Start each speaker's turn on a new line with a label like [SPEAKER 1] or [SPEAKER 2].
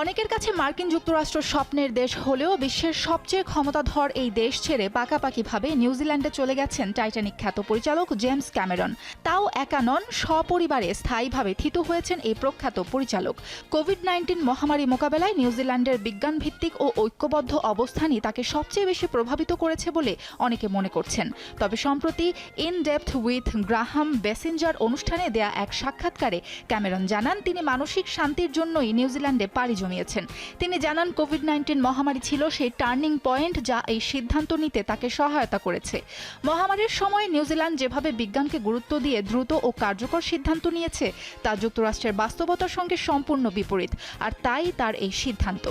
[SPEAKER 1] অনেকের কাছে মার্কিন যুক্তরাষ্ট্র স্বপ্নের দেশ হলেও বিশ্বের সবচেয়ে ক্ষমতাধর এই দেশ ছেড়ে পাকাপাকিভাবে নিউজিল্যান্ডে চলে গেছেন টাইটানিক খ্যাত পরিচালক জেমস ক্যামেরন। তাও একা নন, সপরিবারে স্থায়ীভাবে থিতু হয়েছেন এই প্রখ্যাত পরিচালক। কোভিড-19 মহামারী মোকাবেলায় নিউজিল্যান্ডের বিজ্ঞানভিত্তিক ও ঐক্যবদ্ধ অবস্থানই তাকে সবচেয়ে বেশি প্রভাবিত করেছে বলে অনেকে মনে করছেন। তবে সম্প্রতি ইন ডেপথ উইথ গ্রাহাম বেসিঞ্জার অনুষ্ঠানে দেয়া এক সাক্ষাৎকারে ক্যামেরন জানান তিনি মানসিক শান্তির জন্যই নিউজিল্যান্ডে পাড়ি জমিয়েছেন। তিনি জানান কোভিড-19 মহামারী ছিল সেই টার্নিং পয়েন্ট যা এই সিদ্ধান্ত নিতে তাকে সহায়তা করেছে। মহামারীর সময় নিউজিল্যান্ড যেভাবে বিজ্ঞানকে গুরুত্ব দিয়ে দ্রুত ও কার্যকর সিদ্ধান্ত নিয়েছে তা যুক্তরাষ্ট্রের বাস্তবতার সঙ্গে সম্পূর্ণ বিপরীত, আর তাই তার এই সিদ্ধান্ত।